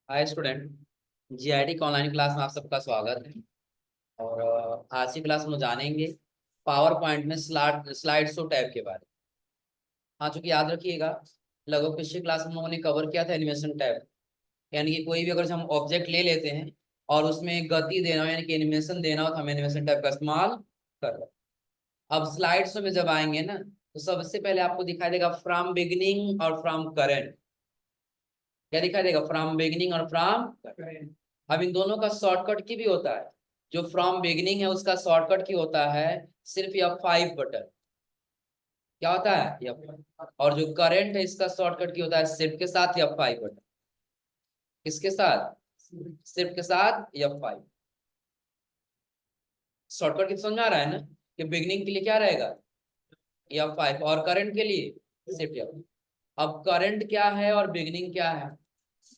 Hi student. GIT के online class में आप सबका स्वागत है। और आज की क्लास में जानेंगे पावर पॉइंट में स्लाइड शो टैब के बारे में। हाँ, चूंकि याद रखिएगा, लगभग पिछली क्लास में हम लोगों ने कवर किया था एनिमेशन टैब। यानी कि कोई भी अगर हम ऑब्जेक्ट ले लेते हैं और उसमें गति देना हो यानी कि एनिमेशन देना हो तो हम एनिमेशन टैब का इस्तेमाल कर रहे हैं। अब स्लाइड शो में जब आएंगे ना, तो सबसे पहले आपको दिखाई देगा फ्रॉम बिगिनिंग और फ्रॉम करेंट। क्या दिखाई देगा? फ्रॉम बिगिनिंग और फ्रॉम। अब इन दोनों का शॉर्टकट की भी होता है। जो फ्रॉम बिगिनिंग है उसका शॉर्टकट की होता है सिर्फ F5 बटन। क्या होता है? F5। और जो करंट है इसका शॉर्टकट की होता है सिर्फ के साथ F5 बटन। किसके साथ? सिर्फ के साथ F5। शॉर्टकट की समझ आ रहा है ना कि बिगिनिंग के लिए क्या रहेगा? F5 और करंट के लिए सिर्फ F5। अब करंट क्या है और बिगिनिंग क्या है?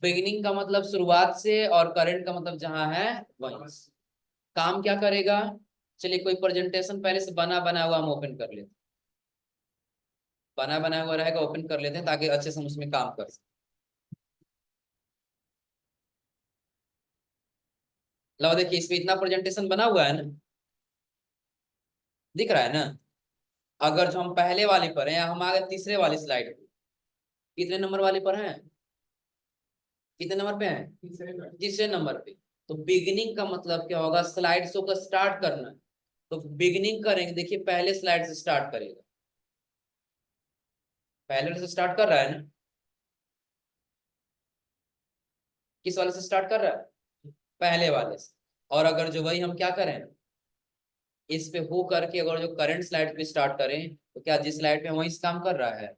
बिगिनिंग का मतलब शुरुआत से और करंट का मतलब जहां है वहीं से। काम क्या करेगा? चलिए, कोई प्रेजेंटेशन पहले से बना बना हुआ हम ओपन कर लेते हैं। बना बना हुआ रहेगा, ओपन कर लेते हैं ताकि अच्छे से हम उसमें काम कर सकें। लो देखिए, इसमें इतना प्रेजेंटेशन बना हुआ है ना, दिख रहा है ना। अगर जो हम पहले वाले पर हैं या हम आ गए तीसरे वाली स्लाइड पे, कितने नंबर वाले पर हैं? कितने नंबर पे हैं? तीसरे नंबर पे। तो बिगिनिंग का मतलब क्या होगा? स्लाइड शो का स्टार्ट करना है। तो बिगिनिंग करेंगे, देखिए पहले स्लाइड से स्टार्ट करेगा। पहले से स्टार्ट कर रहा है ना। किस वाले से स्टार्ट कर रहा है? पहले वाले से। और अगर जो वही हम क्या करें, इस पे हो करके अगर जो करंट स्लाइड पे स्टार्ट करें तो क्या जिस स्लाइड पे हम वहीं से काम कर रहा है?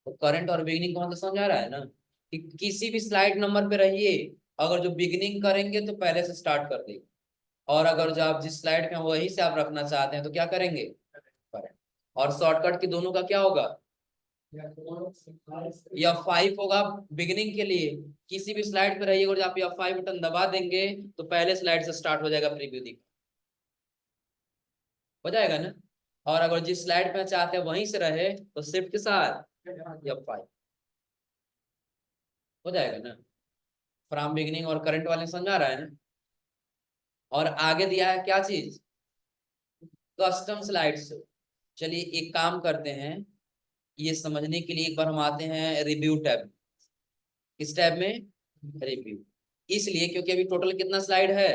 तो करंट और बिगिनिंग का मतलब समझ आ रहा है ना कि किसी भी स्लाइड नंबर पे रहिए, अगर जो बिगिनिंग करेंगे तो पहले से स्टार्ट कर देंगे। और अगर जो आप जिस स्लाइड पे हैं वहीं से आप रखना चाहते हैं तो क्या करेंगे? करंट। और शॉर्टकट की दोनों का क्या होगा? F5 होगा बिगिनिंग के लिए। किसी भी स्लाइड पे रहिए, अगर आप F5 बटन दबा देंगे तो पहले स्लाइड से स्टार्ट हो जाएगा प्रीव्यू दिख हो जाएगा ना। और अगर जिस स्लाइड पे चाहते हैं वहीं से रहे तो शिफ्ट के साथ F5 हो जाएगा ना। फ्रॉम बिगिनिंग और करंट वाले समझा रहा है ना। और आगे दिया है क्या चीज? Custom slides. चलिए एक काम करते हैं, ये समझने के लिए एक बार हम आते हैं रिव्यू टैब। इस टैब में रिव्यू, इसलिए क्योंकि अभी टोटल कितना स्लाइड है?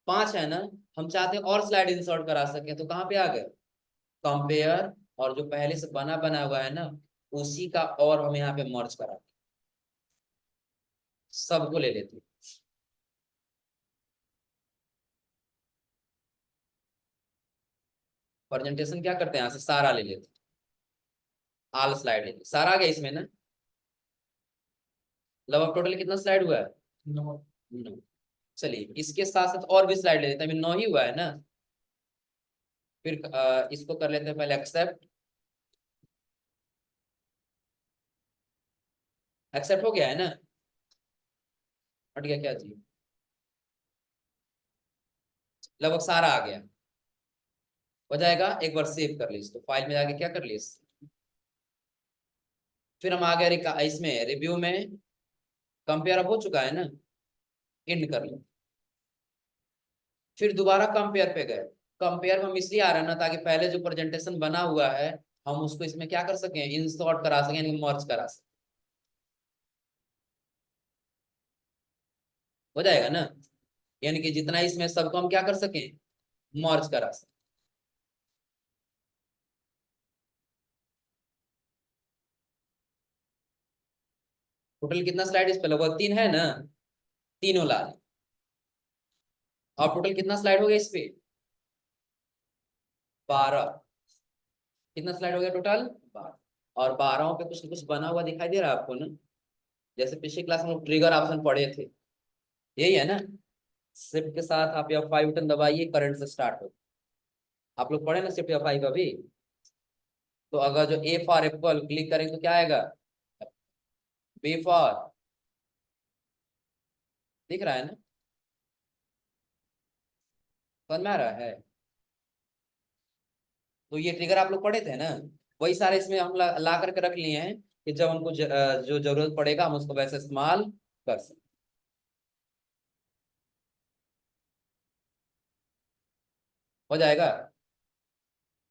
5 है ना। हम चाहते हैं और स्लाइड इंसर्ट करा सके, तो कहाँ पे आ गए? कंपेयर। और जो पहले से बना बना हुआ है ना, उसी का और हम यहाँ पे मर्ज करा सबको ले लेते हैं। प्रेजेंटेशन क्या करते हैं, यहाँ से सारा ले लेते हैं। ऑल स्लाइड ले लेते सारा आ गया इसमें ना। लगभग टोटल कितना स्लाइड हुआ है? 9। चलिए इसके साथ साथ और भी स्लाइड ले लेते हैं, अभी 9 ही हुआ है ना। फिर इसको कर लेते हैं पहले एक्सेप्ट। एक्सेप्ट हो गया है ना। हट गया क्या चीज? लगभग सारा आ गया। हो जाएगा, एक बार सेव कर लीजिए तो फाइल में जाके क्या कर लीजिए। फिर हम आ गए इसमें रिव्यू में। कंपेयर अब हो चुका है ना। एंड कर लो। फिर दोबारा कंपेयर पे गए। कंपेयर में हम इसलिए आ रहे हैं ना ताकि पहले जो प्रेजेंटेशन बना हुआ है हम उसको इसमें क्या कर सकें, इंसर्ट करा सकें यानी मर्ज करा सकें। हो जाएगा ना। यानी कि जितना इसमें सबको हम क्या कर सकें, मर्ज करा सकें। टोटल कितना स्लाइड इस पे? लगभग 3 है ना। तीनों ला लें। और टोटल कितना स्लाइड हो गया इस पे? 12। कितना स्लाइड हो गया टोटल? 12। और 12 पे कुछ न कुछ बना हुआ दिखाई दे रहा है आपको ना। जैसे पिछली क्लास में ट्रिगर ऑप्शन पढ़े थे, यही है ना। शिफ्ट के साथ आप F5 बटन दबाइए, करंट से स्टार्ट हो। आप लोग पढ़े ना शिफ्ट F5 अभी। तो अगर जो A फॉर एप्पल क्लिक करेंगे तो क्या आएगा? B for. दिख रहा है ना। समझ में आ रहा है। तो ये ट्रिगर आप लोग पढ़े थे ना, वही सारे इसमें हम ला करके रख लिए हैं कि जब हमको जो जरूरत पड़ेगा हम उसको वैसे इस्तेमाल कर सकते। हो जाएगा,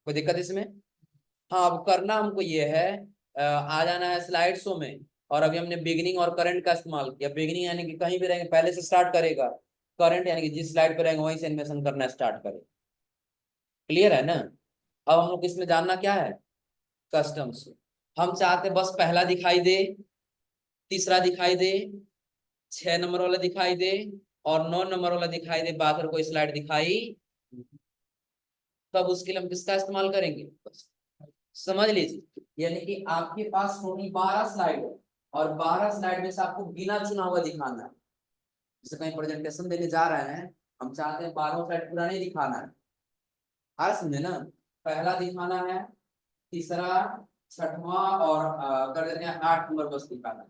कोई दिक्कत इसमें? हाँ, अब करना हमको ये है, आ जाना है स्लाइड शो में। और अभी हमने बिगिनिंग और करंट का इस्तेमाल किया। बिगिनिंग यानी कि कहीं भी रहेंगे पहले से स्टार्ट करेगा, करंट यानी कि जिस स्लाइड पे रहेंगे वहीं से एनिमेशन करना स्टार्ट करेगा। क्लियर है ना? अब हम लोग इसमें जानना क्या है, कस्टम्स। हम चाहते बस पहला दिखाई दे, तीसरा दिखाई दे, 6 नंबर वाला दिखाई दे और 9 नंबर वाला दिखाई दे, बाकी कोई स्लाइड दिखाई। तब उसके लिए हम किसका इस्तेमाल करेंगे, समझ लीजिए। यानी कि आपके पास टोटल 12 स्लाइड है और 12 स्लाइड में से आपको बिना चुना हुआ दिखाना है। जैसे कहीं प्रेजेंटेशन देने जा रहे हैं, हम चाहते हैं 12 स्लाइड पूरा नहीं दिखाना है। आ समझे ना? पहला दिखाना है, तीसरा, छठवां और कर देते हैं 8 नंबर बस दिखाना है।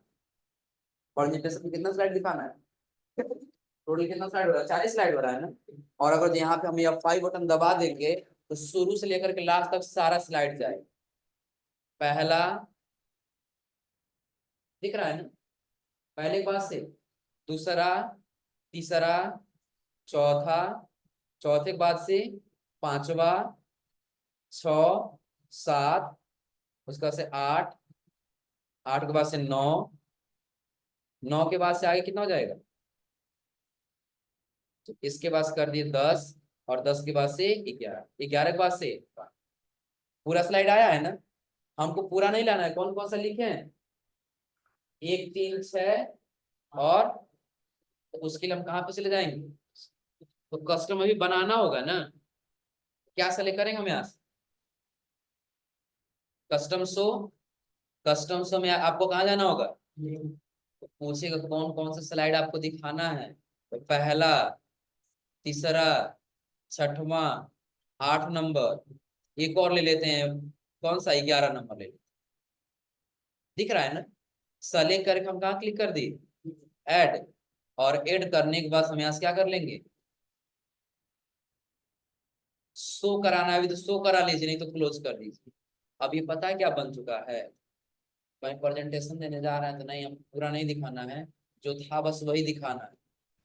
प्रेजेंटेशन में कितना स्लाइड दिखाना है, टोटल कितना स्लाइड हो रहा है, 40 स्लाइड हो रहा है ना। और अगर यहाँ पे हम F5 बटन दबा देंगे तो शुरू से लेकर के लास्ट तक सारा स्लाइड जाएगा। पहला दिख रहा है ना, पहले के बाद से दूसरा, तीसरा, चौथा, चौथे के बाद से पांचवा, 6, 7, उसके बाद से 8, 8 के बाद से 9, 9 के बाद से आगे कितना हो जाएगा, तो इसके बाद से कर दिए 10 और 10 के बाद से 11, 11 के बाद से पूरा स्लाइड आया है ना। हमको पूरा नहीं लाना है, कौन कौन सा लिखे हैं, 1, 3, 6 और, तो उसके लिए हम कहाँ पे चले जाएंगे, तो कस्टम अभी बनाना होगा ना। क्या सेलेक्ट करेंगे हम यहाँ से, कस्टम शो। कस्टम शो में आपको कहाँ जाना होगा, तो पूछेगा कौन कौन सा स्लाइड आपको दिखाना है, तो पहला, तीसरा, छठवां, 8 नंबर, एक और ले लेते हैं, कौन सा, 11 नंबर ले लेते हैं। दिख रहा है ना? सेलेक्ट करके हम कहाँ क्लिक कर दिए, ऐड। और ऐड करने के बाद हम यहाँ से क्या कर लेंगे, शो कराना है अभी तो शो करा लीजिए, नहीं तो क्लोज कर दीजिए। अब ये पता है क्या बन चुका है, कहीं प्रेजेंटेशन देने जा रहे हैं तो नहीं, हम पूरा नहीं दिखाना है, जो था बस वही दिखाना है।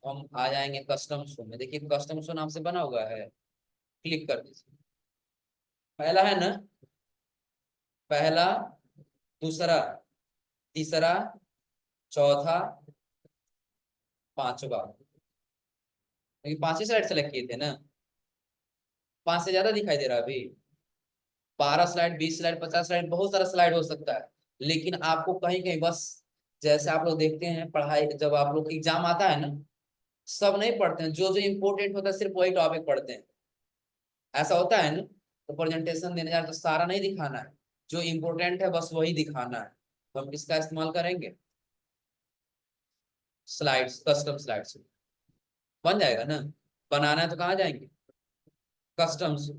तो हम आ जाएंगे कस्टम शो में, देखिए कस्टम शो नाम से बना हुआ है, क्लिक कर दीजिए। पहला है ना, पहला, दूसरा, तीसरा, चौथा, पांचवा, क्योंकि 5 ही स्लाइड सेलेक्ट किए थे ना, 5 से ज्यादा दिखाई दे रहा है अभी। 12 स्लाइड, 20 स्लाइड, 50 स्लाइड, बहुत सारा स्लाइड हो सकता है। लेकिन आपको कहीं कहीं बस, जैसे आप लोग देखते हैं पढ़ाई, जब आप लोग एग्जाम आता है ना, सब नहीं पढ़ते हैं, जो जो इम्पोर्टेंट होता है सिर्फ वही टॉपिक पढ़ते हैं, ऐसा होता है ना। तो प्रेजेंटेशन देने जा रहे तो सारा नहीं दिखाना है, जो इम्पोर्टेंट है बस वही दिखाना है। तो हम किसका इस्तेमाल करेंगे, स्लाइड्स, कस्टम स्लाइड्स। बन जाएगा ना? बनाना है तो कहाँ जाएंगे, कस्टम्स।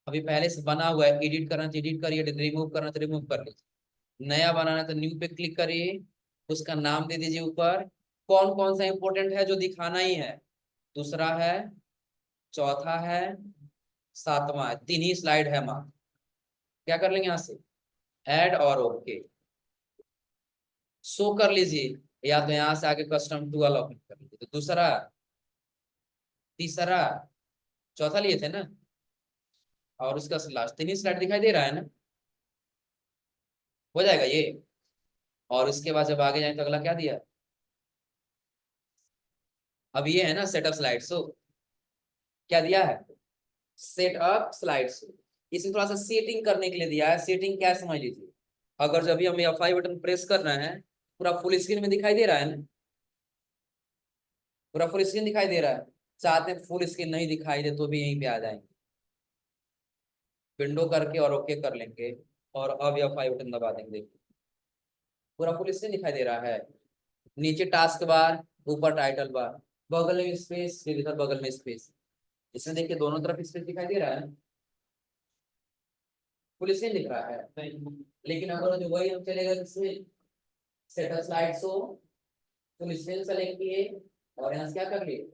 अभी पहले से बना हुआ है, एडिट करना तो एडिट करिए, रिमूव करना तो रिमूव कर लीजिए। नया बनाना है तो न्यू पे क्लिक करिए, उसका नाम दे दीजिए ऊपर, कौन कौन सा इंपोर्टेंट है जो दिखाना ही है, दूसरा है, चौथा है, सातवां है, 3 ही स्लाइड है मात्र। क्या कर लेंगे यहाँ से, ऐड और ओके, शो कर लीजिए। या तो यहाँ से आके कस्टम टू वाला ओपन कर लीजिए, तो दूसरा, तीसरा, चौथा लिए थे ना, और उसका लास्ट 3 ही स्लाइड दिखाई दे रहा है ना। हो जाएगा ये। और उसके बाद जब आगे जाए तो अगला क्या दिया, अब ये है ना सेटअप स्लाइड शो, क्या दिया है, सेटअप स्लाइड शो। इसमें थोड़ा सा सेटिंग करने के लिए दिया है। सेटिंग क्या है समझ लीजिए, अगर जब भी हम F5 बटन प्रेस कर रहे हैं, पूरा फुल स्क्रीन में दिखाई दे रहा है ना, पूरा फुल स्क्रीन दिखाई दे रहा है। चाहते हैं फुल स्क्रीन नहीं दिखाई दे तो भी यहीं पे आ जाएंगे, विंडो करके और ओके कर लेंगे, और अब F5 बटन दबा देंगे, पूरा फुल स्क्रीन दिखाई दे रहा है। नीचे टास्क बार, ऊपर टाइटल बार, बगल में स्पेस, फिर इधर बगल में स्पेस। इसमें देखिए दोनों तरफ स्पेस दिखाई दे रहा है, फुल स्क्रीन दिख रहा है नहीं। लेकिन अगर जो वही हम चलेगा इसमें setup slide show, full screen select किए और यहाँ से क्या कर लिए,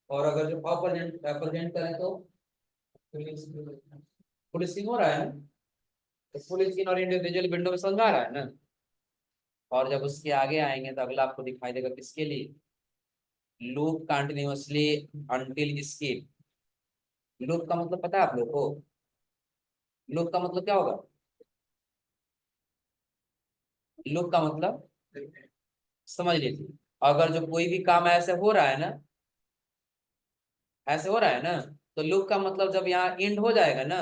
और अगर जो प्रेजेंट प्रेजेंट करें तो फुल स्क्रीन हो रहा है ना। तो फुल स्क्रीन और इंडिविजुअल विंडो में समझ आ रहा है ना। और जब उसके आगे आएंगे तो अगला आपको दिखाई देगा किसके लिए, loop continuously until skip. Loop का मतलब पता है आप लोग को, लूप का मतलब क्या होगा, लूप का मतलब समझ लीजिए, अगर जो कोई भी काम ऐसे हो रहा है ना, ऐसे हो रहा है ना, तो लूप का मतलब जब यहाँ एंड हो जाएगा ना,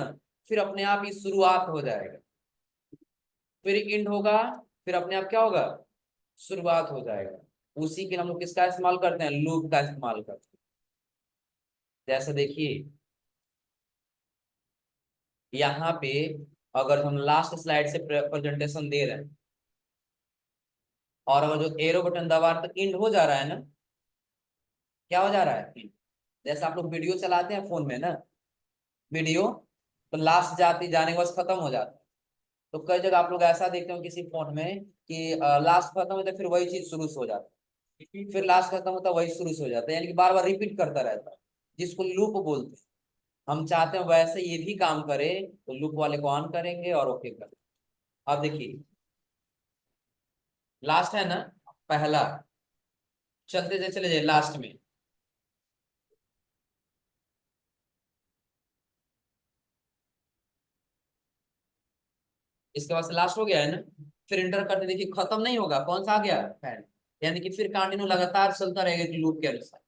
फिर अपने आप ही शुरुआत हो जाएगा, फिर एंड होगा, फिर अपने आप क्या होगा, शुरुआत हो जाएगा। उसी के लिए हम लोग किसका इस्तेमाल करते हैं, लूप का इस्तेमाल करते हैं। जैसे देखिए यहाँ पे, अगर हम लास्ट स्लाइड से प्रेजेंटेशन दे रहे हैं, और अगर जो एरो बटन दबा तो एंड हो जा रहा है ना, क्या हो जा रहा है end। जैसे आप लोग वीडियो चलाते हैं फोन में ना, वीडियो तो लास्ट जाती जाने के बाद खत्म हो जाता है। तो कई जगह आप लोग ऐसा देखते हो किसी फोन में कि लास्ट खत्म होता है फिर वही चीज शुरू से हो जाता है, फिर लास्ट खत्म होता है वही शुरू से हो जाता है, यानी कि बार बार रिपीट करता रहता है, जिसको लूप बोलते हैं। हम चाहते हैं वैसे ये भी काम करे, तो लूप वाले को ऑन करेंगे और ओके करेंगे। अब देखिए लास्ट है ना, पहला, चलते चले जाए लास्ट में, इसके बाद से लास्ट हो गया है ना, फिर इंटर करते देखिए खत्म नहीं होगा, कौन सा आ गया फैन, यानी कि फिर कंटिन्यू लगातार चलता रहेगा कि लूप के अनुसार।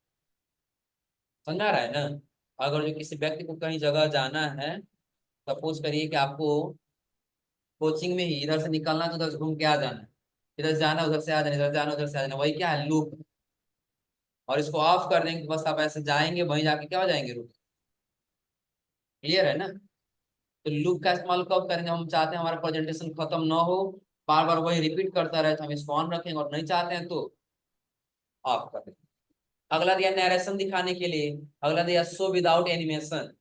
समझा रहा है ना। अगर जो किसी व्यक्ति को कहीं जगह जाना है, सपोज करिए कि आपको कोचिंग में ही इधर से निकलना है तो उधर से घूम के आ जाना है, इधर से जाना उधर से आ जाना, इधर जाना उधर से आ जाना, वही क्या है, लूप। और इसको ऑफ कर देंगे तो बस आप ऐसे जाएंगे, वहीं जाके क्या हो जाएंगे, रुक। क्लियर है ना। तो लूप का इस्तेमाल कब करेंगे, हम चाहते हैं हमारा प्रेजेंटेशन खत्म ना हो, बार बार वही रिपीट करता रहे, तो हम इसको ऑन रखेंगे, और नहीं चाहते हैं तो ऑफ कर देंगे। अगला दिया नरेशन दिखाने के लिए, अगला दिया शो विदाउट एनिमेशन।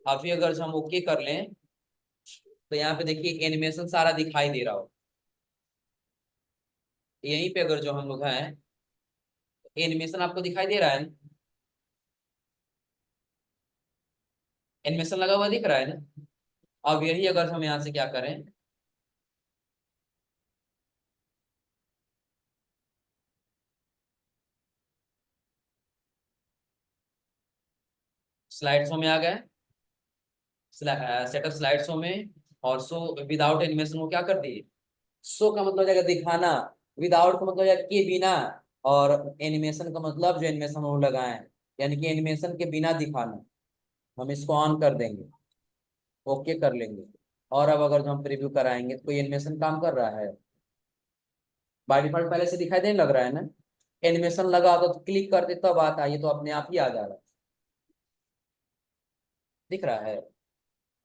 अभी अगर हम ओके कर लें तो यहाँ पे देखिए एनिमेशन सारा दिखाई दे रहा हो, यहीं पे अगर जो हम लोग हैं, एनिमेशन आपको दिखाई दे रहा है, एनिमेशन लगा हुआ दिख रहा है ना। अब यही अगर हम यहाँ से क्या करें, स्लाइड शो में आ गए, सेटअप स्लाइड शो में, और शो विदाउट एनिमेशन को क्या कर दिए, शो का मतलब हो जाएगा दिखाना, विदाउट का मतलब हो जाएगा के बिना, और एनिमेशन का मतलब जो एनिमेशन वो लगाए, यानी कि एनिमेशन के बिना दिखाना। हम इसको ऑन कर देंगे, ओके कर लेंगे, और अब अगर जो हम प्रीव्यू कराएंगे तो कोई एनिमेशन काम कर रहा है, बाय डिफॉल्ट पहले से दिखाई देने लग रहा है ना। एनिमेशन लगा तो क्लिक करते तब आता है, ये तो अपने आप ही आ जा रहा है, दिख रहा है।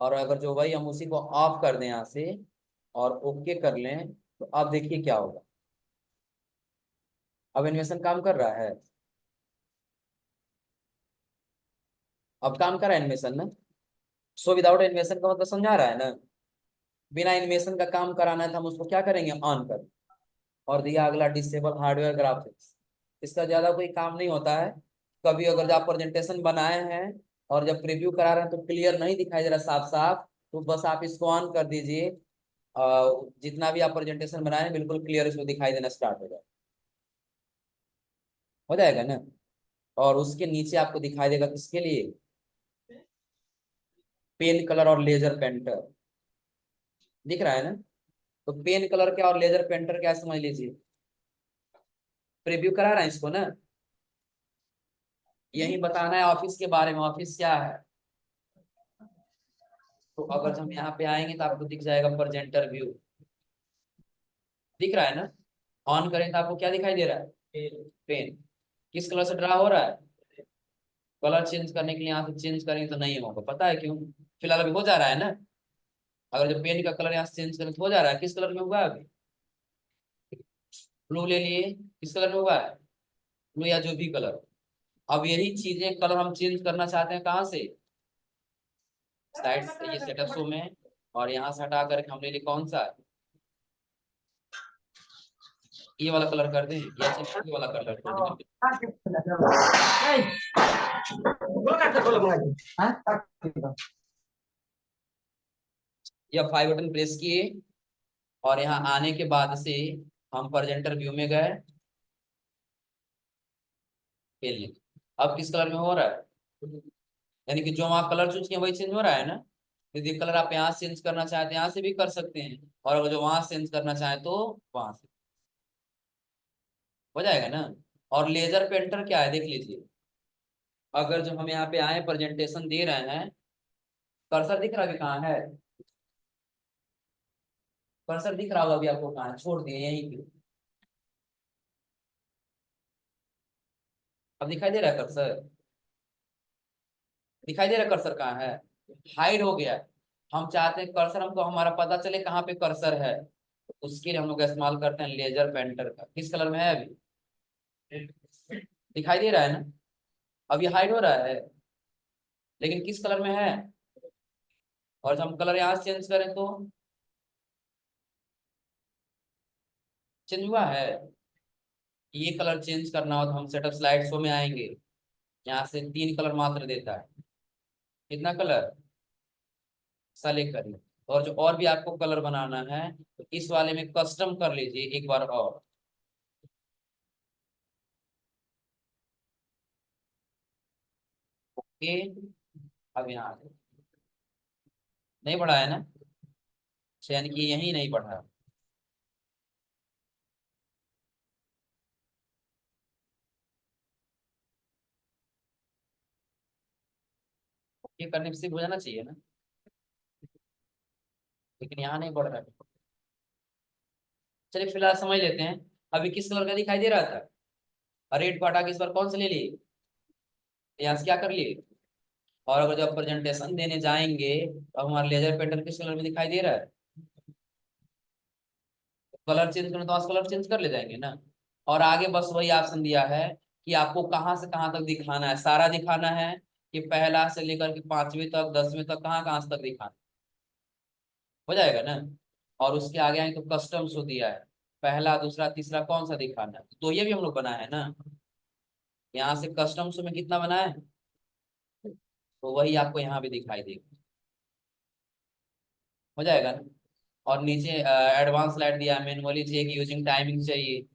और अगर जो भाई हम उसी को ऑफ कर दें यहाँ से और ओके कर लें, तो अब देखिए क्या होगा, अब एनिमेशन काम कर रहा है, अब काम कर रहा है एनिमेशन ना। सो विदाउट एनिमेशन का मतलब समझा रहा है ना, बिना एनिमेशन का काम कराना है तो हम उसको क्या करेंगे, ऑन कर। और दिया अगला डिसेबल हार्डवेयर ग्राफिक्स, इसका ज्यादा कोई काम नहीं होता है। कभी अगर आप प्रेजेंटेशन बनाए हैं और जब प्रीव्यू करा रहे हैं तो क्लियर नहीं दिखाई दे रहा साफ साफ, तो बस आप इसको ऑन कर दीजिए, जितना भी आप प्रेजेंटेशन बनाए हैं बिल्कुल क्लियर इसको दिखाई देना स्टार्ट हो जाएगा ना। और उसके नीचे आपको दिखाई देगा किसके लिए, पेन कलर और लेजर पेंटर, दिख रहा है ना। तो पेन कलर क्या और लेजर पेंटर क्या, समझ लीजिए, प्रीव्यू करा रहे हैं इसको ना, यही बताना है ऑफिस के बारे में, ऑफिस क्या है। तो अगर हम यहाँ पे आएंगे तो आपको दिख जाएगा प्रेजेंटर व्यू, दिख रहा है ना। ऑन करें तो आपको क्या दिखाई दे रहा है, पेन। किस कलर से ड्रा हो रहा है, कलर चेंज करने के लिए यहाँ से चेंज करेंगे तो नहीं होगा, पता है क्यों, फिलहाल अभी हो जा रहा है ना। अगर जो पेन का कलर यहाँ से चेंज करें तो हो जा रहा है, किस कलर में हुआ है अभी, ब्लू ले लिए, किस कलर में हुआ है, ब्लू या जो भी कलर। अब यही चीजें कलर हम चेंज करना चाहते हैं कहाँ से, स्लाइड ये सेटअप शो में, और यहाँ से हटा कर हम ले लिए कौन सा, ये वाला कलर कर दें, या चलिए ये वाला कलर कर दें, या फाइव बटन प्रेस किए, और यहाँ आने के बाद से हम प्रेजेंटर व्यू में गए, खेल लिया। अब किस कलर में हो रहा है, यानी कि जो वहाँ कलर चूज किया वही चेंज हो रहा है ना। यदि कलर आप यहाँ चेंज करना चाहते हैं यहाँ से भी कर सकते हैं, और अगर जो वहां चेंज करना चाहें तो वहां से हो जाएगा ना। और लेजर पेंटर क्या है देख लीजिए। अगर जो हम यहाँ पे आए प्रेजेंटेशन दे रहे हैं, कर्सर दिख रहा है कि कहाँ है, कर्सर दिख रहा होगा अभी आपको, कहाँ है, छोड़ दिए यहीं पे। अब दिखाई दे रहा है कर्सर, दिखाई दे रहा है कर्सर कहाँ है, हाइड हो गया। हम चाहते हैं कर्सर हमको हमारा पता चले कहाँ पे कर्सर है, तो उसके लिए हम लोग इस्तेमाल करते हैं लेजर पेंटर का। किस कलर में है अभी, दिखाई दे रहा है ना। अब ये हाइड हो रहा है, लेकिन किस कलर में है, और जब हम कलर यहाँ से चेंज करें तो चेंज हुआ है। ये कलर चेंज करना हो तो हम सेटअप स्लाइड शो में आएंगे, यहाँ से 3 कलर मात्र देता है। कितना कलर, सेलेक्ट करिए। और जो और भी आपको कलर बनाना है तो इस वाले में कस्टम कर लीजिए एक बार और। ओके, अब यहाँ आ जाओ। नहीं बढ़ा है ना, यानी कि यही नहीं बढ़ा। ये करने से हो जाना चाहिए ना, लेकिन यहाँ नहीं बढ़ रहा है। चलिए फिलहाल समझ लेते हैं। अभी किस कलर का दिखाई दे रहा था, रेड को हटा के इस बार कौन से ले लिए, यहाँ से क्या कर लिए। और अगर जब प्रेजेंटेशन देने जाएंगे तो हमारा लेजर पैटर्न किस कलर में दिखाई दे रहा है, कलर चेंज करना तो आज कलर चेंज कर ले जाएंगे ना। और आगे बस वही ऑप्शन दिया है कि आपको कहाँ से कहाँ तक दिखाना है, सारा दिखाना है कि पहला से लेकर के 5वीं तक 10वीं तक कहाँ कहाँ तक दिखाना, हो जाएगा ना। और उसके आगे आए तो कस्टम शो दिया है, पहला दूसरा तीसरा कौन सा दिखाना है, तो ये भी हम लोग बनाए है ना। यहाँ से कस्टम शो में कितना बना है, तो वही आपको यहाँ भी दिखाई देगा, हो जाएगा ना। और नीचे एडवांस लाइट दिया है, मैनुअली चेक यूजिंग टाइमिंग चाहिए।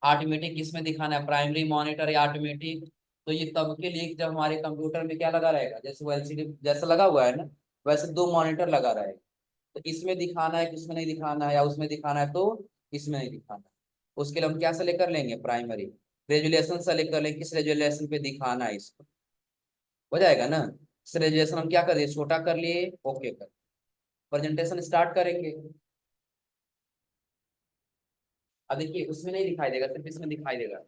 ऑटोमेटिक किसमें दिखाना है, प्राइमरी मॉनिटर या ऑटोमेटिक। तो ये तब के लिए कि जब हमारे कंप्यूटर में क्या लगा रहेगा, जैसे वो एलसीडी जैसा लगा हुआ है ना, वैसे 2 मॉनिटर लगा रहेगा। तो इसमें दिखाना है किसमें नहीं दिखाना है, या उसमें दिखाना है तो इसमें नहीं दिखाना है। उसके लिए हम क्या सेलेक्ट कर लेंगे, प्राइमरी रेजुलेशन सेलेक्ट कर लेंगे, किस रेजुलेशन पे दिखाना है इसको, हो जाएगा ना। इस रेजुलेशन हम क्या कर दिए, छोटा कर लिए, ओके कर, प्रेजेंटेशन स्टार्ट करेंगे। अब देखिए उसमें नहीं दिखाई देगा, सिर्फ इसमें दिखाई देगा।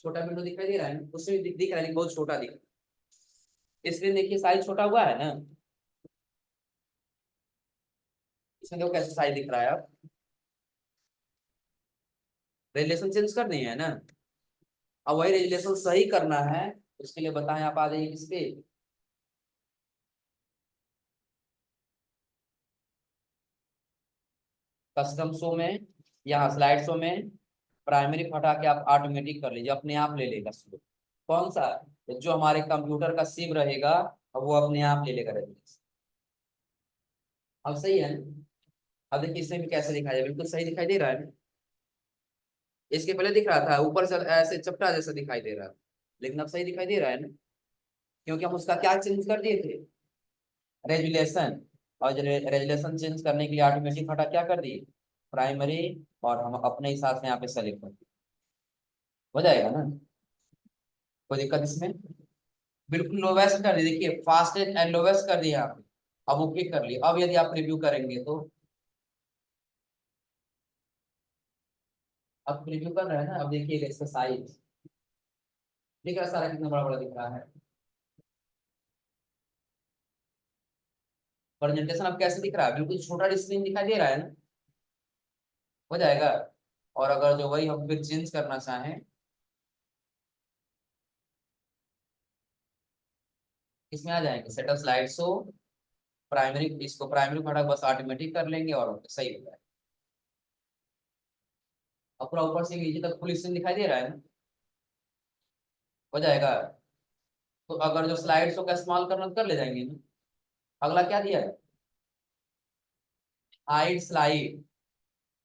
छोटा विंडो दिखाई दे रहा है ना, उसमें दिख रहा है लेकिन बहुत छोटा दिख रहा है। इसलिए देखिए साइज छोटा हुआ है ना, इसमें देखो कैसे साइज दिख रहा है। अब रेजुलेशन चेंज कर दिए है ना। अब वही रेजुलेशन सही करना है, उसके लिए बताएं, आप आ जाइए किस पे, कस्टम शो में, यहाँ स्लाइड शो में प्राइमरी को हटा के आप ऑटोमेटिक कर लीजिए, अपने आप ले लेगा शुरू। कौन सा, जो हमारे कंप्यूटर का सिम रहेगा, अब वो अपने आप ले लेगा रेजुलेशन। अब सही है ना। अब देखिए इसमें भी कैसे दिखाई दे, बिल्कुल सही दिखाई दे रहा है ना। इसके पहले दिख रहा था ऊपर से ऐसे चपटा जैसा दिखाई दे रहा था, लेकिन अब सही दिखाई दे रहा है ना, क्योंकि हम उसका क्या चेंज कर दिए थे, रेजुलेशन। और रेजुलेशन चेंज करने के लिए ऑटोमेटिक हटा क्या कर दिए, प्राइमरी, और हम अपने हिसाब से यहाँ पे सेलेक्ट कर दिए, हो जाएगा ना। कोई दिक्कत इसमें, बिल्कुल लोवेस्ट कर दिए, देखिए फास्टेस्ट एंड लोवेस्ट कर दिया आपने। अब ओके कर लिया। अब यदि आप रिव्यू करेंगे तो, अब रिव्यू कर रहे हैं ना, अब देखिए इसका साइज दिख रहा है, सारा कितना बड़ा बड़ा दिख रहा है। प्रेजेंटेशन अब कैसे दिख रहा है, बिल्कुल छोटा स्क्रीन दिखाई दे रहा है ना, हो जाएगा। और अगर जो वही हम फिर चेंज करना चाहें, इसमें आ जाएंगे सेटअप स्लाइड शो, प्राइमरी, इसको प्राइमरी खड़ा बस ऑटोमेटिक कर लेंगे और सही हो जाएगा। अब पूरा ऊपर से नीचे तक फुल स्क्रीन दिखाई दे रहा है ना, हो जाएगा। तो अगर जो स्लाइड शो का इस्तेमाल करना तो कर ले जाएंगे ना। अगला क्या दिया है, हाइड स्लाइड,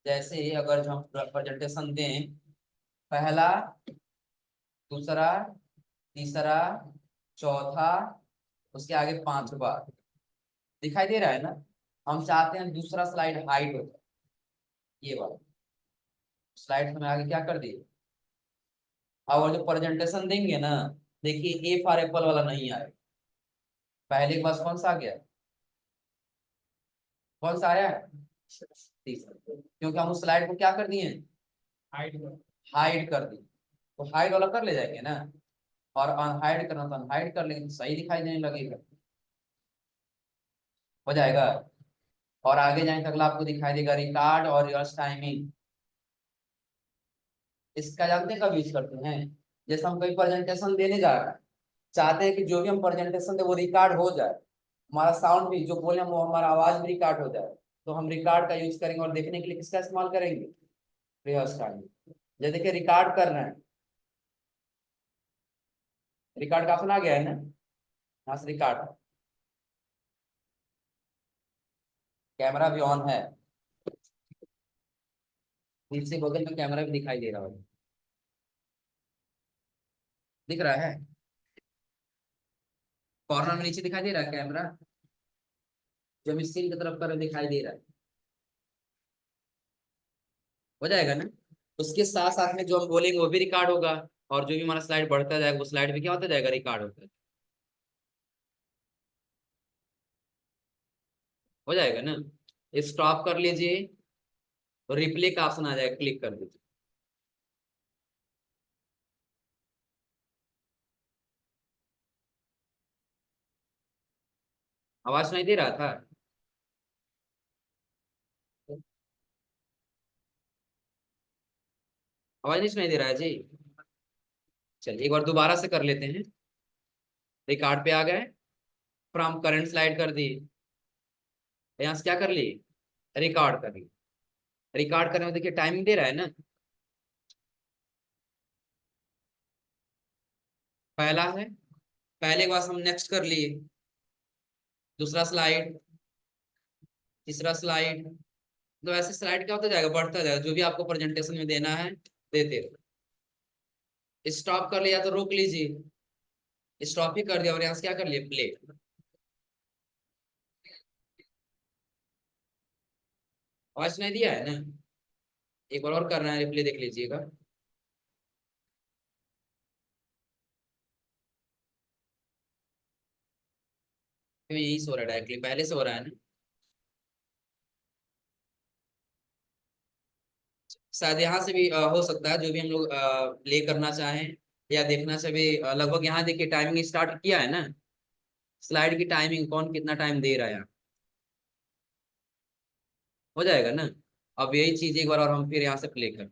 जैसे अगर जो हम प्रेजेंटेशन दें, पहला, दूसरा, तीसरा, चौथा, उसके आगे पांचवा, दिखाई दे रहा है ना। हम चाहते हैं दूसरा स्लाइड हाइट हो जाए, ये वाला स्लाइड में आगे क्या कर दिए। और जो प्रेजेंटेशन देंगे ना, देखिए ए फॉर एप्पल वाला नहीं आएगा। पहले के पास कौन सा आ गया, कौन सा आया है, तीसरा, क्योंकि हम उस स्लाइड को क्या कर दिए, हाइड हाइड कर दिए। तो हाइड वाला कर ले जाएंगे ना, और अनहाइड करना तो अनहाइड कर लेंगे, तो सही दिखाई देने लगेगा, हो जाएगा। और आगे जाएंगे तो अगला आपको दिखाई देगा रिकॉर्ड और रिवर्स टाइमिंग। इसका जानते हैं कब यूज करते हैं, जैसे हम कोई प्रेजेंटेशन देने जा रहे हैं, चाहते हैं कि जो भी हम प्रेजेंटेशन दे वो रिकॉर्ड हो जाए, हमारा साउंड भी जो बोले वो हमारा आवाज भी रिकॉर्ड हो जाए, तो हम रिकॉर्ड का यूज करेंगे। और देखने के लिए किसका इस्तेमाल करेंगे, रिहर्स टाइमिंग। जैसे देखिए रिकॉर्ड कर रहे हैं, रिकॉर्ड का ऑप्शन आ गया है ना, यहाँ से रिकॉर्ड, कैमरा भी ऑन है, नीचे बगल में कैमरा भी दिखाई दे रहा है, दिख रहा है, कॉर्नर में नीचे दिखाई दे रहा है कैमरा, जो हम स्क्रीन की तरफ कर रहे हैं, दिखाई दे रहा है, हो जाएगा ना। उसके साथ साथ में जो हम बोलेंगे वो भी रिकॉर्ड होगा, और जो भी हमारा स्लाइड बढ़ता जाएगा वो स्लाइड भी क्या होता जाएगा, रिकॉर्ड होता है, हो जाएगा ना। स्टॉप कर लीजिए, तो रिप्ले का ऑप्शन आ जाएगा, क्लिक कर दीजिए। आवाज सुनाई दे रहा था, आवाज नहीं सुनाई दे रहा है जी। चलिए एक बार दोबारा से कर लेते हैं। रिकॉर्ड पे आ गए, फ्रॉम करंट स्लाइड कर दी, यहाँ से क्या कर ली, रिकॉर्ड कर ली। रिकॉर्ड करने में देखिए टाइमिंग दे रहा है ना, पहला है, पहले के बाद हम नेक्स्ट कर लिए, दूसरा स्लाइड, तीसरा स्लाइड, तो ऐसे स्लाइड क्या होता जाएगा, बढ़ता जाएगा, जो भी आपको प्रेजेंटेशन में देना है देते रहो। स्टॉप कर लिया तो रोक लीजिए, स्टॉप ही कर दिया, और यहाँ से क्या कर लिए, प्ले। आवाज सुनाई दिया है ना, एक बार और करना है, रिप्ले देख लीजिएगा। क्यों, यही सो रहा है डायरेक्टली, पहले से हो रहा है ना, शायद यहाँ से भी हो सकता है, जो भी हम लोग प्ले करना चाहें या देखना चाहे भी, लगभग यहाँ देखिए टाइमिंग स्टार्ट किया है ना, स्लाइड की टाइमिंग कौन कितना टाइम दे रहा है, हो जाएगा ना। अब यही चीज एक बार और हम फिर यहाँ से प्ले करें।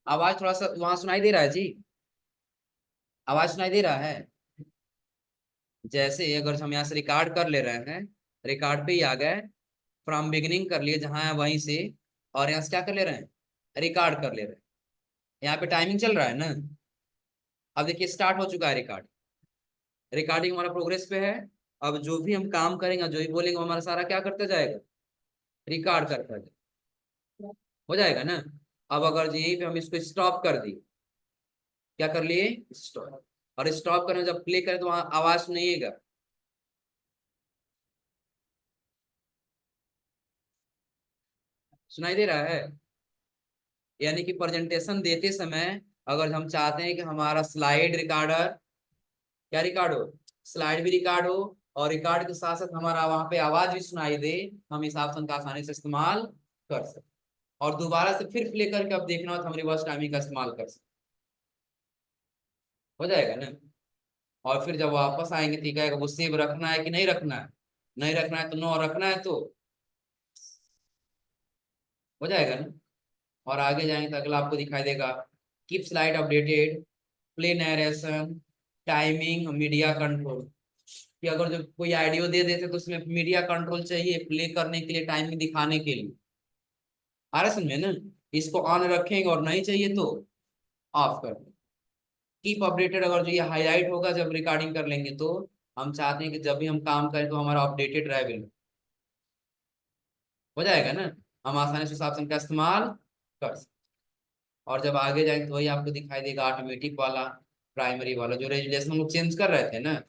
आवाज थोड़ा सा वहां सुनाई दे रहा है जी, आवाज सुनाई दे रहा है। जैसे अगर हम यहाँ से रिकॉर्ड कर ले रहे हैं, रिकॉर्ड पे ही आ गए, फ्रॉम बिगिनिंग कर लिए जहां है वहीं से, और यहाँ से क्या कर ले रहे हैं, रिकॉर्ड कर ले रहे हैं। यहाँ पे टाइमिंग चल रहा है ना, अब देखिए स्टार्ट हो चुका है रिकॉर्ड, रिकॉर्डिंग हमारा प्रोग्रेस पे है। अब जो भी हम काम करेंगे, जो भी बोलेंगे, वो हमारा सारा क्या करता जाएगा, रिकॉर्ड करता जाएगा, हो जाएगा ना। अब अगर यहीं पे हम इसको स्टॉप कर दिए, क्या कर लिए, स्टॉप, और स्टॉप करने जब प्ले करें तो वहां आवाज सुनिएगा, सुनाई दे रहा है। यानी कि प्रेजेंटेशन देते समय अगर हम चाहते हैं कि हमारा स्लाइड रिकॉर्डर क्या रिकॉर्ड हो, स्लाइड भी रिकॉर्ड हो, और रिकॉर्ड के साथ साथ हमारा वहां पे आवाज भी सुनाई दे, हम इस ऑप्शन का आसानी से इस्तेमाल कर सकते, और दोबारा से फिर प्ले करके अब देखना हो तो हम रिवर्स टाइमिंग का इस्तेमाल कर सकते, हो जाएगा ना। और फिर जब वापस आएंगे तो कहेगा वो सेव रखना है कि नहीं रखना है, नहीं रखना है तो नो, रखना है तो हो जाएगा ना। और आगे जाएंगे तो अगला आपको दिखाई देगा, keep slide updated, play narration, timing, media control, कि अगर जो कोई ऑडियो दे देते तो उसमें मीडिया कंट्रोल चाहिए प्ले करने के लिए, टाइमिंग दिखाने के लिए, आ रहा समझे ना। इसको ऑन रखेंगे और नहीं चाहिए तो ऑफ कर दें। कीप अपडेटेड, अगर जो ये हाईलाइट होगा जब रिकॉर्डिंग कर लेंगे तो हम चाहते हैं कि जब भी हम काम करें तो हमारा अपडेटेड रहे, बिल्कुल हो जाएगा ना। हम आसानी से उस ऑप्शन का इस्तेमाल कर सकते। और जब आगे जाएंगे तो वही आपको दिखाई देगा ऑटोमेटिक वाला, प्राइमरी वाला, जो रेजुलेशन हम लोग चेंज कर रहे थे ना,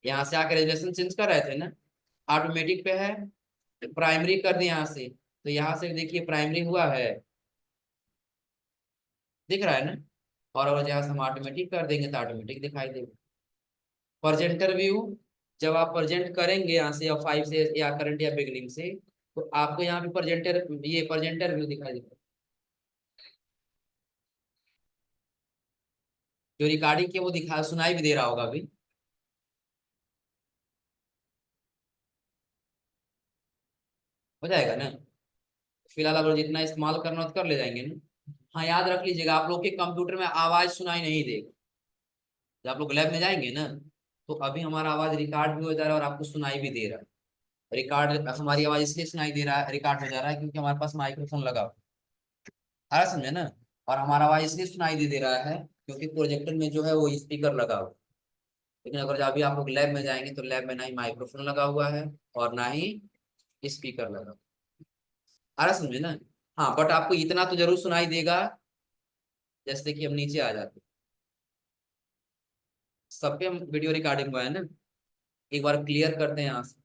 यहाँ से आकर रेजुलेशन चेंज कर रहे थे ना, ऑटोमेटिक पे है, प्राइमरी कर दिया यहाँ से, तो यहाँ से देखिए प्राइमरी हुआ है, दिख रहा है ना। और अगर जहाँ से हम ऑटोमेटिक कर देंगे तो ऑटोमेटिक दिखाई देगा। प्रेजेंटर व्यू, जब आप प्रेजेंट करेंगे यहाँ से या फाइव से या करंट या बिगनिंग से, तो आपको यहाँ पे प्रेजेंटर, ये प्रेजेंटर व्यू दिखाई देगा। जो रिकॉर्डिंग के वो दिखा सुनाई भी दे रहा होगा अभी, हो जाएगा ना। फिलहाल अगर जितना इस्तेमाल करना हो तो कर ले जाएंगे ना। हाँ याद रख लीजिएगा, आप लोग के कंप्यूटर में आवाज सुनाई नहीं देगा। जब आप लोग लैब में जाएंगे ना, तो अभी हमारा आवाज रिकॉर्ड भी हो जा रहा है और आपको सुनाई भी दे रहा है। रिकॉर्ड, हमारी आवाज इसलिए सुनाई दे रहा है, रिकॉर्ड हो जा रहा है क्योंकि हमारे पास माइक्रोफोन लगा हुआ है। आ रहा समझे ना। और हमारा आवाज इसलिए सुनाई दे रहा है क्योंकि प्रोजेक्टर में जो है वो स्पीकर लगा हुआ है। लेकिन अगर अभी आप लोग लैब में जाएंगे तो लैब में ना ही माइक्रोफोन लगा हुआ है और ना ही स्पीकर लगा हुआ है। आ रहा समझे ना। हाँ बट आपको इतना तो जरूर सुनाई देगा। जैसे कि हम नीचे आ जाते, सब पे हम वीडियो रिकॉर्डिंग हुआ है ना, एक बार क्लियर करते हैं यहाँ से।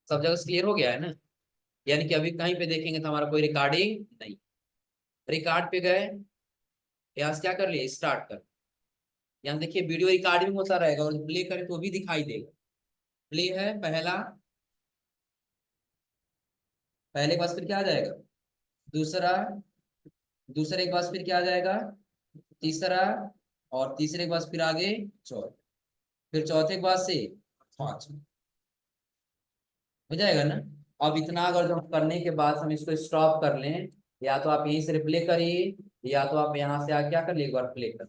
सब जगह क्लियर हो गया है ना। यानी कि अभी कहीं पे देखेंगे तो हमारा कोई रिकॉर्डिंग नहीं। रिकॉर्ड पे गए, यहाँ से क्या कर लिए, स्टार्ट कर। यहाँ देखिए वीडियो रिकॉर्डिंग होता रहेगा और प्ले करें तो भी दिखाई देगा। प्ले है पहला, पहले के बाद फिर क्या आ जाएगा, दूसरा, दूसरे के बाद फिर क्या आ जाएगा, तीसरा, और तीसरे के बाद फिर आगे चौथा, फिर चौथे के बाद से पांचवा, हो जाएगा ना। अब इतना अगर जो करने के बाद हम इसको स्टॉप कर लें, या तो आप यहीं से रिप्ले करिए, या तो आप यहाँ से आके क्या कर लिए, एक बार प्ले कर।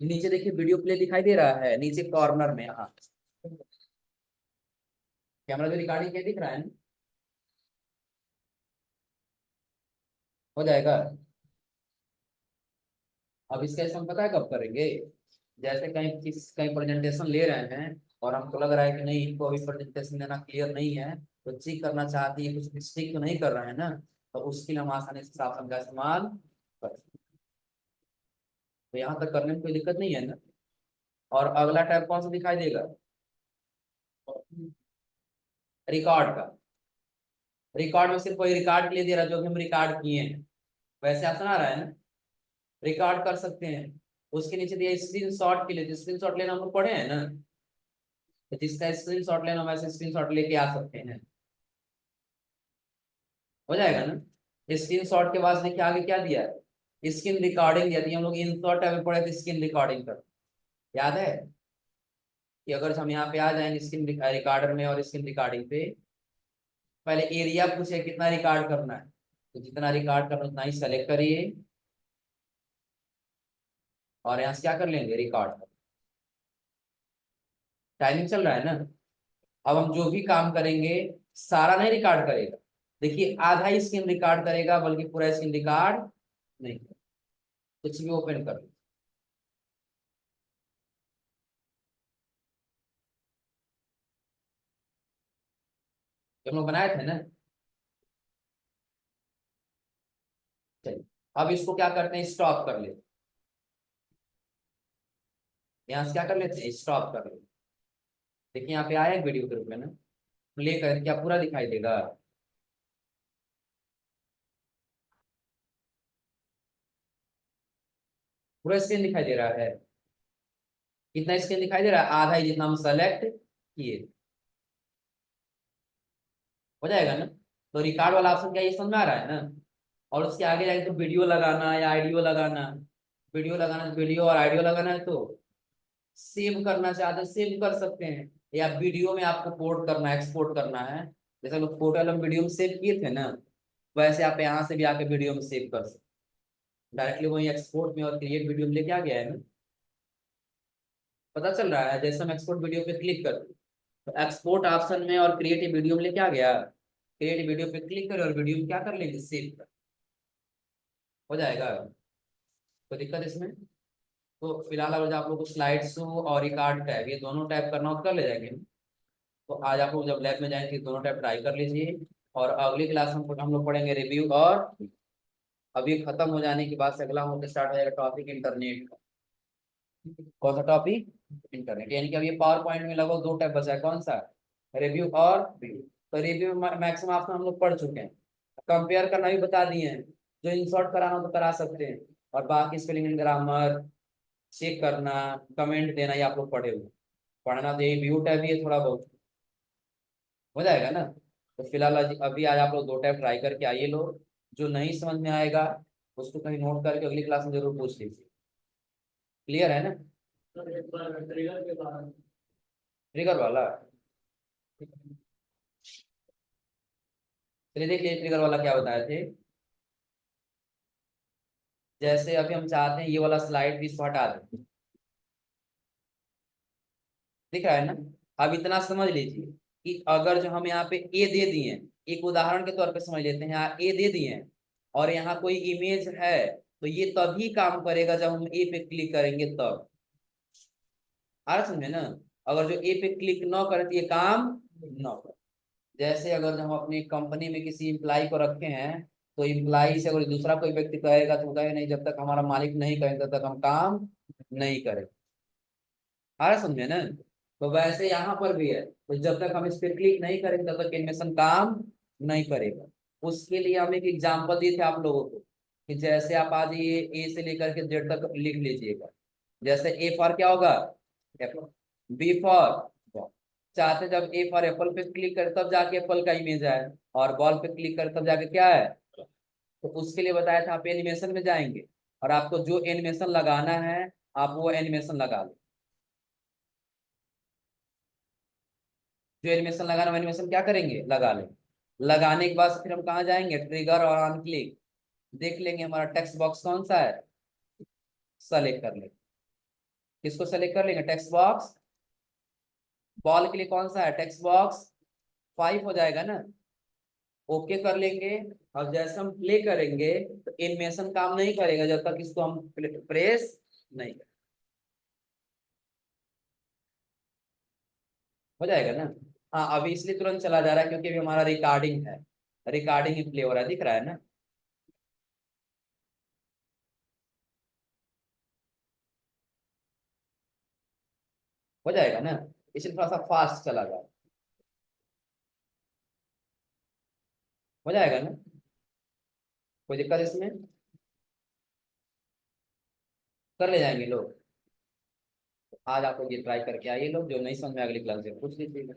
नीचे देखिए वीडियो प्ले दिखाई दे रहा है नीचे कॉर्नर में, हाँ कैमरा जो रिकॉर्डिंग क्या दिख रहा है ना, हो जाएगा। अब इसका हम पता है कब करेंगे, जैसे कहीं प्रेजेंटेशन ले रहे हैं और हमको लग रहा है कि नहीं इनको अभी प्रेजेंटेशन देना क्लियर नहीं है, तो चेक करना चाहती है कुछ मिस्टेक तो नहीं कर रहे हैं ना, तो उसके लिए हम आसानी से सावधान का इस्तेमाल कर सकते हैं। तो यहाँ तक करने में कोई दिक्कत नहीं है ना। और अगला टैब कौन सा दिखाई देगा, रिकॉर्ड का। रिकॉर्ड में सिर्फ कोई रिकॉर्ड के लिए दे रहा है जो भी हम रिकॉर्ड किए हैं, वैसे ऑप्शन आ रहा है ना, रिकॉर्ड कर सकते हैं। उसके नीचे दिया स्क्रीन शॉट के लिए, स्क्रीन शॉट लेना हम लोग पढ़े हैं ना, तो जिसका स्क्रीन शॉट लेना वैसे स्क्रीन शॉट लेके आ सकते हैं, हो जाएगा ना। स्क्रीन शॉट के बाद देखिए आगे क्या दिया है, स्क्रीन रिकॉर्डिंग दिया थी, हम लोग इन शॉट में पढ़े थे स्क्रीन रिकॉर्डिंग कर, याद है कि अगर हम यहाँ पे आ जाएंगे स्क्रीन रिकॉर्डर में और स्क्रीन रिकॉर्डिंग पे, पहले एरिया पूछे कितना रिकॉर्ड करना है, तो जितना रिकॉर्ड करना उतना ही सेलेक्ट करिए और यहाँ से क्या कर लेंगे, रिकॉर्ड। टाइमिंग चल रहा है ना। अब हम जो भी काम करेंगे सारा नहीं रिकॉर्ड करेगा, देखिए आधा ही स्क्रीन रिकॉर्ड करेगा, बल्कि पूरा स्क्रीन रिकॉर्ड नहीं। कुछ भी ओपन कर, जो हम लोग बनाए थे ना। चलिए अब इसको क्या करते हैं, स्टॉप कर लेते हैं। यहाँ से क्या कर लेते हैं, स्टॉप कर लेते हैं। देखिए यहाँ पे आया वीडियो के रूप में ना, प्ले कर क्या पूरा दिखाई देगा, पूरा स्क्रीन दिखाई दे रहा है। कितना स्क्रीन दिखाई दे रहा है, आधा ही जितना हम सेलेक्ट किए, हो जाएगा ना। तो रिकॉर्ड वाला ऑप्शन क्या ये समझ में आ रहा है ना। और उसके आगे जाके तो वीडियो लगाना या आइडियो लगाना, वीडियो लगाना तो वीडियो और आइडियो लगाना है तो सेव करना चाहते हैं सेव कर सकते हैं, या वीडियो में आपको पोर्ट करना है, एक्सपोर्ट करना है, जैसे लोग फोटो एल्बम वीडियो में सेव किए थे ना, वैसे आप यहाँ से भी आके वीडियो में सेव कर सकते, डायरेक्टली वही एक्सपोर्ट में और क्रिएट वीडियो में लेके आ गया है ना। पता चल रहा है, जैसे हम एक्सपोर्ट वीडियो पे क्लिक करते हैं तो एक्सपोर्ट ऑप्शन में और क्रिएटिव वीडियो में क्या गया, क्रिएटिव वीडियो पे क्लिक करें और वीडियो में क्या कर लेंगे, सेव कर, हो जाएगा। कोई दिक्कत इसमें? तो फिलहाल अगर आप लोग को स्लाइड शो और रिकॉर्ड टैब ये दोनों टैब करना हो तो कर ले जाएंगे। तो आज आप लोग जब लैब में जाएंगे दोनों टैब ट्राई कर लीजिए। और अगली क्लास में हम लोग पढ़ेंगे रिव्यू। और अभी खत्म हो जाने के बाद से अगला हम लोग स्टार्ट हो जाएगा टॉपिक इंटरनेट का। कौन सा टॉपिक? इंटरनेट। यानी कि अब ये पावर पॉइंट में लगभग दो टाइप बचा है, कौन सा? रिव्यू और व्यू। तो रिव्यू मैक्सिमम आप हम लोग पढ़ चुके हैं, कंपेयर करना भी बता दिए हैं, जो इंसर्ट कराना हो तो करा सकते हैं, और बाकी स्पेलिंग एंड ग्रामर चेक करना, कमेंट देना, ये आप लोग पढ़े हुए। पढ़ना तो ये व्यू टैब भी है थोड़ा बहुत, हो जाएगा ना। तो फिलहाल अभी आज आप लोग दो टैब ट्राई करके आइए लोग। जो नहीं समझ में आएगा उसको कहीं नोट करके अगली क्लास में जरूर पूछ लीजिए। क्लियर है ना? ट्रिगर वाला, चलिए देखिए ट्रिगर वाला क्या बताए थे। जैसे अभी हम चाहते हैं ये वाला स्लाइड भी इसको हटा दें, दिख रहा है ना। अब इतना समझ लीजिए कि अगर जो हम यहाँ पे ए दे दिए हैं, एक उदाहरण के तौर पे समझ लेते हैं, यहाँ ए दे दिए हैं और यहाँ कोई इमेज है, तो ये तभी काम करेगा जब हम ए पे क्लिक करेंगे तब। आ रहा समझे ना? अगर जो ए पे क्लिक न करें तो ये काम न करे। जैसे अगर हम अपनी कंपनी में किसी इम्प्लाई को रखे हैं, तो इम्प्लाई से अगर दूसरा कोई व्यक्ति कहेगा तो वो कहेगा नहीं, जब तक हमारा मालिक नहीं कहेगा तब तक हम काम नहीं करें। आ रहा समझे ना? तो वैसे यहाँ पर भी है, तो जब तक हम इस पर क्लिक नहीं करेंगे तब तक एनिमेशन काम नहीं करेगा। उसके लिए हम एक एग्जाम्पल दिए थे आप लोगों को, कि जैसे आप आज ये ए से लेकर के जेड तक लिख लीजिएगा। जैसे ए फॉर क्या होगा, एप्पल। B for ball. चाहते जब ए फॉर एप्पल पे क्लिक करे तब जाके एप्पल का इमेज आए, और बॉल पे क्लिक करे तब जाके क्या है। तो उसके लिए बताया था आप एनिमेशन में जाएंगे, और आपको जो एनिमेशन लगाना है आप वो एनिमेशन लगा लो। जो एनिमेशन लगाना वो एनिमेशन क्या करेंगे, लगा लें। लगाने के बाद फिर हम कहाँ जाएंगे, ट्रिगर और ऑन क्लिक। देख लेंगे हमारा टेक्स्ट बॉक्स कौन सा है, सेलेक्ट कर लेंगे। किसको सेलेक्ट कर लेंगे, टेक्स्ट बॉक्स। बॉल के लिए कौन सा है, टेक्स्ट बॉक्स 5 हो जाएगा ना। ओके कर लेंगे। अब जैसे हम प्ले करेंगे तो एनिमेशन काम नहीं करेगा जब तक इसको हम प्रेस नहीं करें। हो जाएगा ना। हाँ अभी इसलिए तुरंत चला जा रहा है क्योंकि अभी हमारा रिकॉर्डिंग है, रिकॉर्डिंग ही प्ले हो रहा है, दिख रहा है ना। हो जाएगा ना, इसलिए थोड़ा सा फास्ट चला जा रहा है। हो जाएगा ना, कोई दिक्कत इसमें? कर ले जाएंगे लोग। आज आप लोग ये ट्राई करके आइए लोग, जो नहीं समझ में अगली क्लास से पूछ लीजिएगा।